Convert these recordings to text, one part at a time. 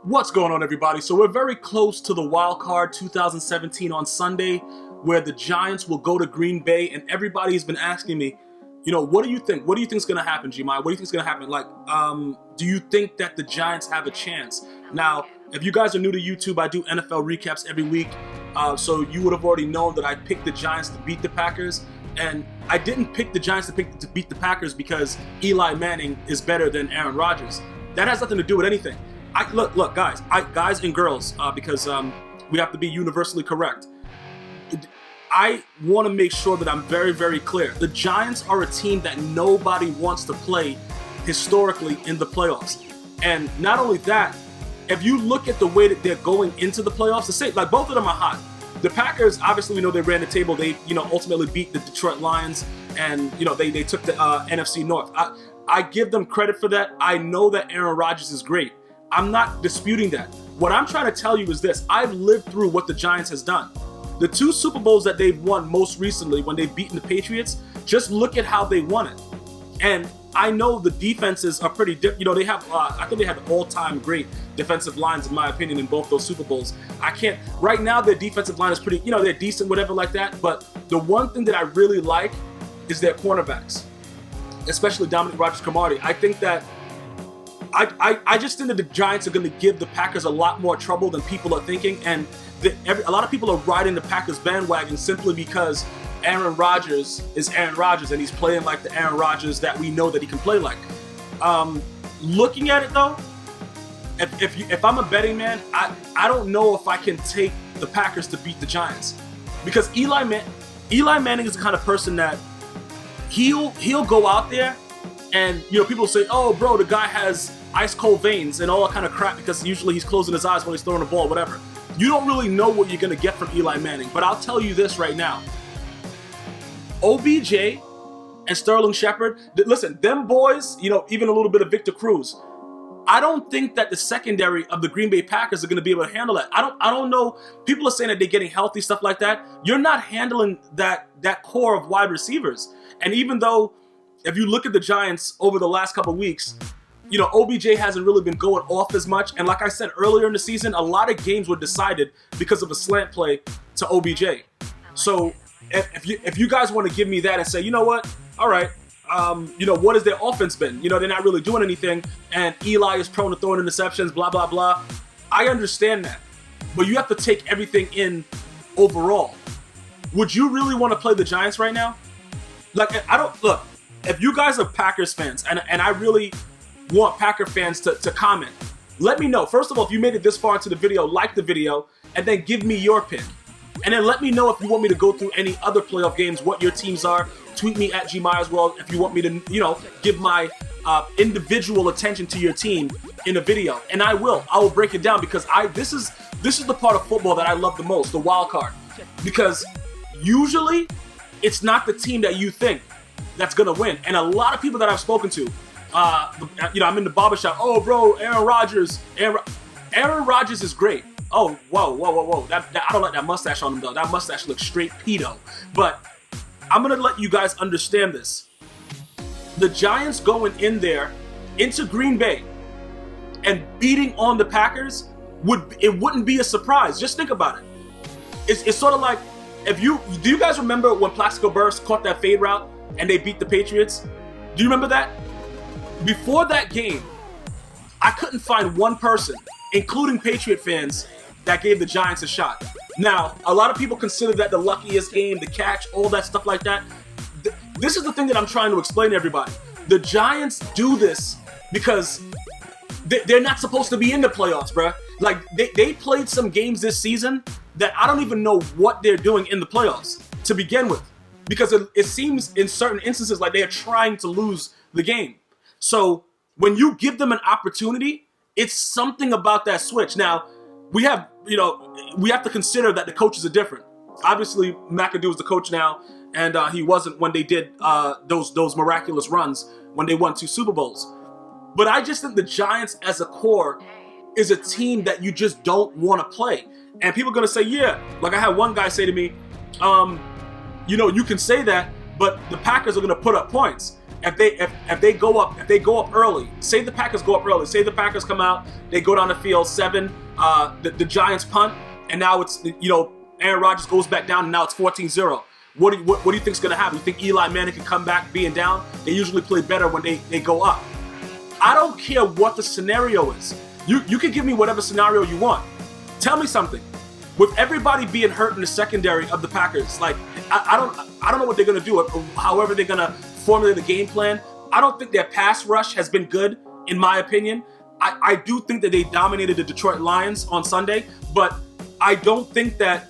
What's going on, everybody? So we're very close to the Wildcard 2017 on Sunday, where the Giants will go to Green Bay, and everybody has been asking me, what do you think? What do you think is going to happen, Gmi? What do you think is going to happen? Do you think that the Giants have a chance? Now, if you guys are new to YouTube, I do NFL recaps every week, so you would have already known that I picked the Giants to beat the Packers, and I didn't pick the Giants to beat the Packers because Eli Manning is better than Aaron Rodgers. That has nothing to do with anything. Look, guys and girls, because we have to be universally correct. I want to make sure that I'm very, very clear. The Giants are a team that nobody wants to play historically in the playoffs. And not only that, if you look at the way that they're going into the playoffs, both of them are hot. The Packers, obviously, we know they ran the table. They, ultimately beat the Detroit Lions, and they took the NFC North. I give them credit for that. I know that Aaron Rodgers is great. I'm not disputing that. What I'm trying to tell you is this. I've lived through what the Giants has done. The two Super Bowls that they've won most recently when they've beaten the Patriots, just look at how they won it. And I know the defenses are pretty different. They have, I think they have the all-time great defensive lines, in my opinion, in both those Super Bowls. Right now their defensive line is pretty, they're decent, whatever like that. But the one thing that I really like is their cornerbacks, especially Dominic Rodgers-Cromartie. I think that I just think that the Giants are going to give the Packers a lot more trouble than people are thinking, and a lot of people are riding the Packers bandwagon simply because Aaron Rodgers is Aaron Rodgers and he's playing like the Aaron Rodgers that we know that he can play like. Looking at it though, if I'm a betting man, I don't know if I can take the Packers to beat the Giants, because Eli Manning is the kind of person that he'll go out there and people say, oh bro, the guy has ice cold veins and all that kind of crap because usually he's closing his eyes when he's throwing the ball, whatever. You don't really know what you're going to get from Eli Manning, but I'll tell you this right now. OBJ and Sterling Shepard, listen, them boys, even a little bit of Victor Cruz, I don't think that the secondary of the Green Bay Packers are going to be able to handle that. I don't know. People are saying that they're getting healthy, stuff like that. You're not handling that core of wide receivers. And even though, if you look at the Giants over the last couple of weeks, OBJ hasn't really been going off as much. And like I said earlier in the season, a lot of games were decided because of a slant play to OBJ. So if you guys want to give me that and say, you know what, all right, what has their offense been? They're not really doing anything, and Eli is prone to throwing interceptions, blah, blah, blah. I understand that. But you have to take everything in overall. Would you really want to play the Giants right now? Look, if you guys are Packers fans, and I really want Packer fans to comment, let me know. First of all, if you made it this far into the video, like the video, and then give me your pick. And then let me know if you want me to go through any other playoff games, what your teams are. Tweet me at GmiasWorld if you want me to, give my individual attention to your team in a video. And I will break it down, because this is the part of football that I love the most, the wild card. Because usually it's not the team that you think that's going to win. And a lot of people that I've spoken to, I'm in the barbershop. Oh, bro, Aaron Rodgers is great. Oh, whoa. I don't like that mustache on him, though. That mustache looks straight pedo. But I'm going to let you guys understand this. The Giants going in there into Green Bay and beating on the Packers, wouldn't be a surprise. Just think about it. It's sort of like, do you guys remember when Plaxico Burress caught that fade route and they beat the Patriots? Do you remember that? Before that game, I couldn't find one person, including Patriot fans, that gave the Giants a shot. Now, a lot of people consider that the luckiest game, the catch, all that stuff like that. This is the thing that I'm trying to explain to everybody. The Giants do this because they're not supposed to be in the playoffs, bruh. They played some games this season that I don't even know what they're doing in the playoffs to begin with. Because it seems in certain instances like they are trying to lose the game. So when you give them an opportunity, it's something about that switch. Now, we have to consider that the coaches are different. Obviously, McAdoo is the coach now, and he wasn't when they did those miraculous runs when they won 2 Super Bowls. But I just think the Giants as a core is a team that you just don't want to play. And people are going to say, yeah, like I had one guy say to me, you can say that, but the Packers are going to put up points. if they go up early, say the Packers go up early, say the Packers come out, they go down the field 7, the Giants punt, and now it's, you know, Aaron Rodgers goes back down and now it's 14-0. What do you think is going to happen? You think Eli Manning can come back being down? They usually play better when they go up. I don't care what the scenario is. You can give me whatever scenario you want. Tell me something. With everybody being hurt in the secondary of the Packers, like I don't know what they're gonna do. However they're gonna formulate the game plan. I don't think their pass rush has been good, in my opinion. I do think that they dominated the Detroit Lions on Sunday, but I don't think that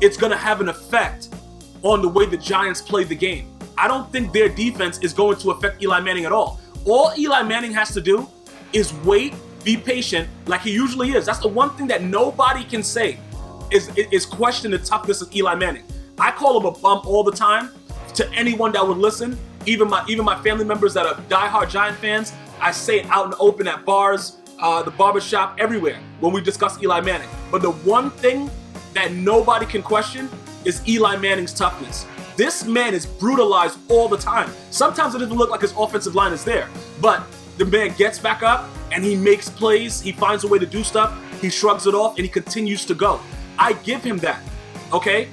it's gonna have an effect on the way the Giants play the game. I don't think their defense is going to affect Eli Manning at all. All Eli Manning has to do is wait, be patient, like he usually is. That's the one thing that nobody can say is question the toughness of Eli Manning. I call him a bum all the time to anyone that would listen, even my family members that are diehard Giant fans. I say it out in the open at bars, the barbershop, everywhere when we discuss Eli Manning. But the one thing that nobody can question is Eli Manning's toughness. This man is brutalized all the time. Sometimes it doesn't look like his offensive line is there, but the man gets back up and he makes plays. He finds a way to do stuff. He shrugs it off and he continues to go. I give him that, okay?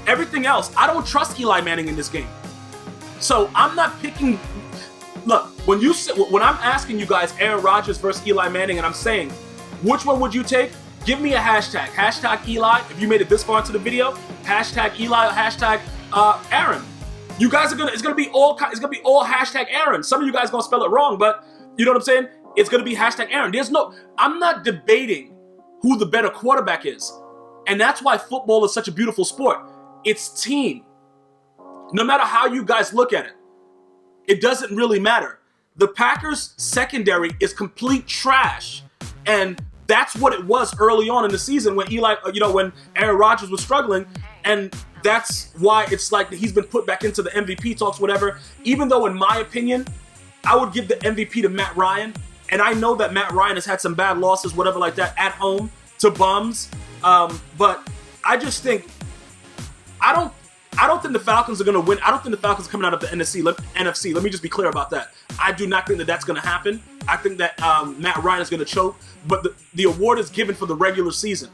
Everything else, I don't trust Eli Manning in this game. So I'm not picking. Look, when I'm asking you guys Aaron Rodgers versus Eli Manning, and I'm saying, which one would you take? Give me a hashtag. Hashtag Eli. If you made it this far into the video, hashtag Eli. Hashtag Aaron. You guys are it's gonna be all hashtag Aaron. Some of you guys gonna spell it wrong, but you know what I'm saying? It's gonna be hashtag Aaron. I'm not debating who the better quarterback is. And that's why football is such a beautiful sport. It's team. No matter how you guys look at it, it doesn't really matter. The Packers secondary is complete trash. And that's what it was early on in the season when when Aaron Rodgers was struggling. And that's why it's like he's been put back into the MVP talks, whatever. Even though, in my opinion, I would give the MVP to Matt Ryan. And I know that Matt Ryan has had some bad losses, whatever like that, at home to bums. But I just think I don't think the Falcons are going to win. I don't think the Falcons are coming out of the NFC. Let me just be clear about that. I do not think that that's going to happen. I think that Matt Ryan is going to choke. But the award is given for the regular season.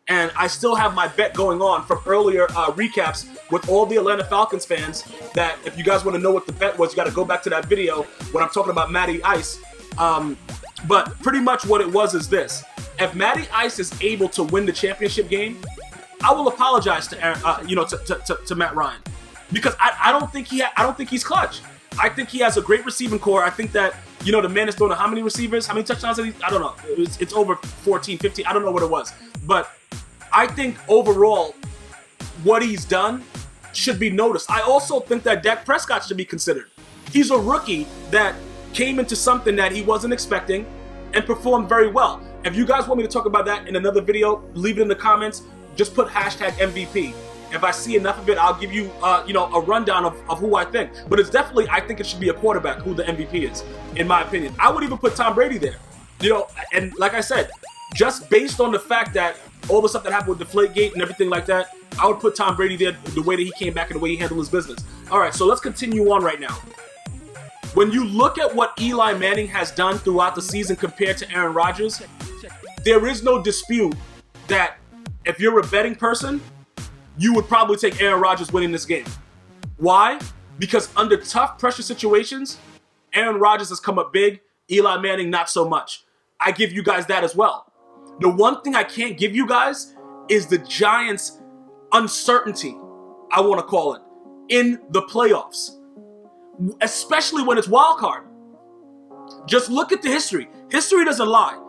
And I still have my bet going on from earlier recaps with all the Atlanta Falcons fans that if you guys want to know what the bet was, you got to go back to that video when I'm talking about Matty Ice. But pretty much what it was is this. If Matty Ice is able to win the championship game, I will apologize to Aaron, to Matt Ryan, because I don't think he's clutch. I think he has a great receiving core. I think that the man is throwing how many receivers, how many touchdowns? I don't know. It's over 14, 15. I don't know what it was, but I think overall what he's done should be noticed. I also think that Dak Prescott should be considered. He's a rookie that came into something that he wasn't expecting and performed very well. If you guys want me to talk about that in another video, leave it in the comments. Just put hashtag MVP. If I see enough of it, I'll give you, a rundown of who I think. But it's definitely, I think it should be a quarterback who the MVP is, in my opinion. I would even put Tom Brady there. And like I said, just based on the fact that all the stuff that happened with Deflategate and everything like that, I would put Tom Brady there, the way that he came back and the way he handled his business. All right, so let's continue on right now. When you look at what Eli Manning has done throughout the season compared to Aaron Rodgers, there is no dispute that if you're a betting person, you would probably take Aaron Rodgers winning this game. Why? Because under tough pressure situations, Aaron Rodgers has come up big, Eli Manning not so much. I give you guys that as well. The one thing I can't give you guys is the Giants' uncertainty, I want to call it, in the playoffs. Especially when it's Wildcard. Just look at the history. History doesn't lie.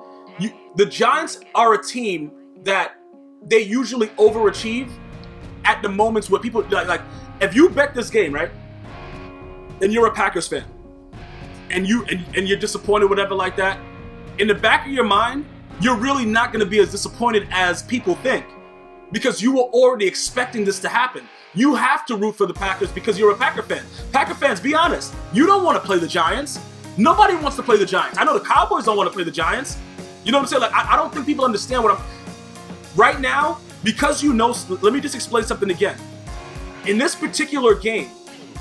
The Giants are a team that they usually overachieve at the moments where people like if you bet this game, right? And you're a Packers fan, and you're disappointed, whatever like that. In the back of your mind, you're really not going to be as disappointed as people think, because you were already expecting this to happen. You have to root for the Packers because you're a Packer fan. Packer fans, be honest. You don't want to play the Giants. Nobody wants to play the Giants. I know the Cowboys don't want to play the Giants. You know what I'm saying? Like, I don't think people understand what I'm... Right now, because let me just explain something again. In this particular game,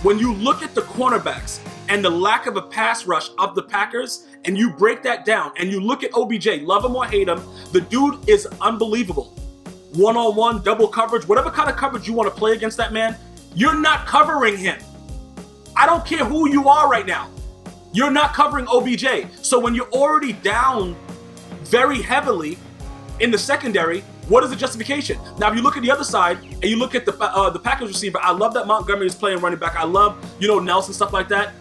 when you look at the cornerbacks and the lack of a pass rush of the Packers, and you break that down, and you look at OBJ, love him or hate him, the dude is unbelievable. One-on-one, double coverage, whatever kind of coverage you want to play against that man, you're not covering him. I don't care who you are right now. You're not covering OBJ. So when you're already down very heavily in the secondary, what is the justification? Now, if you look at the other side and you look at the Packers receiver, I love that Montgomery is playing running back. I love, Nelson, stuff like that.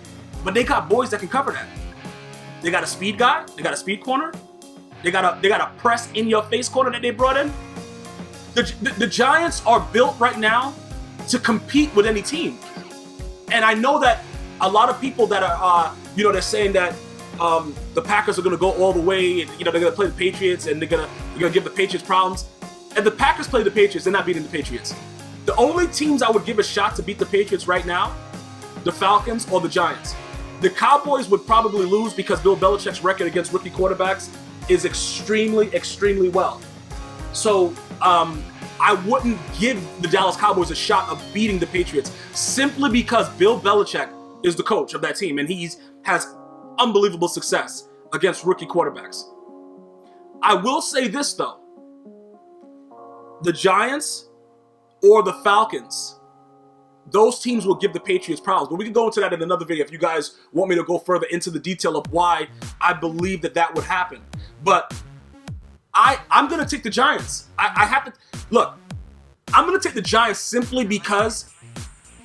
But they got boys that can cover that. They got a speed guy. They got a speed corner. They got a press in your face corner that they brought in. The Giants are built right now to compete with any team. And I know that a lot of people that are, they're saying that the Packers are going to go all the way, and they're going to play the Patriots, and they're going to give the Patriots problems. And the Packers play the Patriots, they're not beating the Patriots. The only teams I would give a shot to beat the Patriots right now, the Falcons or the Giants. The Cowboys would probably lose because Bill Belichick's record against rookie quarterbacks is extremely, extremely well. So I wouldn't give the Dallas Cowboys a shot of beating the Patriots simply because Bill Belichick is the coach of that team, and he has unbelievable success against rookie quarterbacks. I will say this, though. The Giants or the Falcons, those teams will give the Patriots problems. But we can go into that in another video if you guys want me to go further into the detail of why I believe that would happen. But I'm going to take the Giants. I have to... Look, I'm going to take the Giants simply because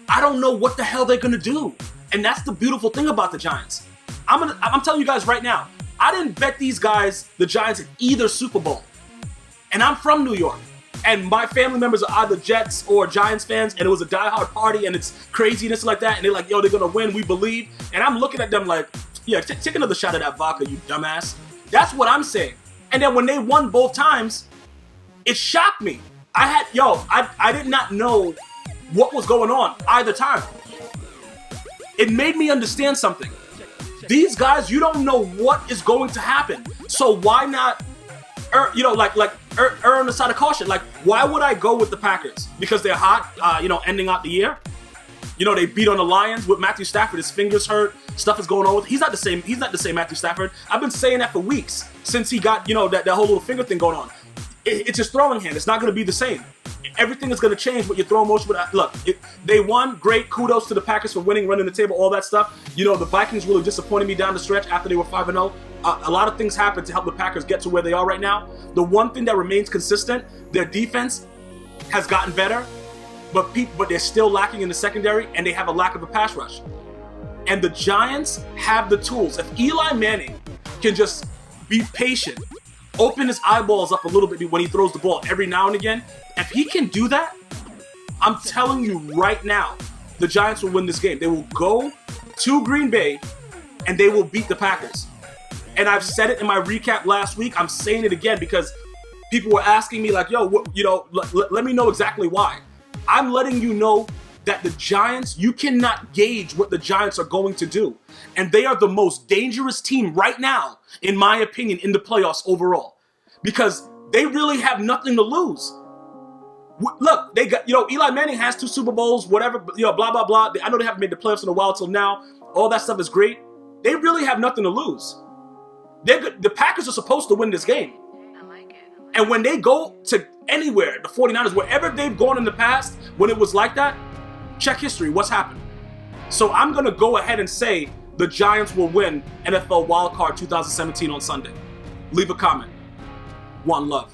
I don't know what the hell they're going to do. And that's the beautiful thing about the Giants. I'm telling you guys right now, I didn't bet these guys, the Giants, in either Super Bowl. And I'm from New York. And my family members are either Jets or Giants fans, and it was a diehard party, and it's craziness like that. And they're like, yo, they're going to win, we believe. And I'm looking at them like, yeah, take another shot of that vodka, you dumbass. That's what I'm saying. And then when they won both times, it shocked me. I did not know what was going on either time. It made me understand something. These guys, you don't know what is going to happen. So why not, err on the side of caution? Like, why would I go with the Packers? Because they're hot, ending out the year. They beat on the Lions with Matthew Stafford. His fingers hurt. Stuff is going on with. He's not the same Matthew Stafford. I've been saying that for weeks since he got, that whole little finger thing going on. It's his throwing hand. It's not going to be the same. Everything is going to change with your throw motion. But look, they won. Great. Kudos to the Packers for winning, running the table, all that stuff. The Vikings really disappointed me down the stretch after they were 5-0. A lot of things happened to help the Packers get to where they are right now. The one thing that remains consistent, their defense has gotten better, but they're still lacking in the secondary, and they have a lack of a pass rush. And the Giants have the tools. If Eli Manning can just be patient, open his eyeballs up a little bit when he throws the ball every now and again, if he can do that, I'm telling you right now, the Giants will win this game. They will go to Green Bay, and they will beat the Packers. And I've said it in my recap last week. I'm saying it again because people were asking me like, yo, let me know exactly why. I'm letting you know that the Giants, you cannot gauge what the Giants are going to do. And they are the most dangerous team right now, in my opinion, in the playoffs overall. Because they really have nothing to lose. Look, they got, Eli Manning has 2 Super Bowls, whatever, blah, blah, blah. I know they haven't made the playoffs in a while till now. All that stuff is great. They really have nothing to lose. The Packers are supposed to win this game. And when they go to anywhere, the 49ers, wherever they've gone in the past, when it was like that, check history, what's happened? So I'm going to go ahead and say the Giants will win NFL Wildcard 2017 on Sunday. Leave a comment. One love.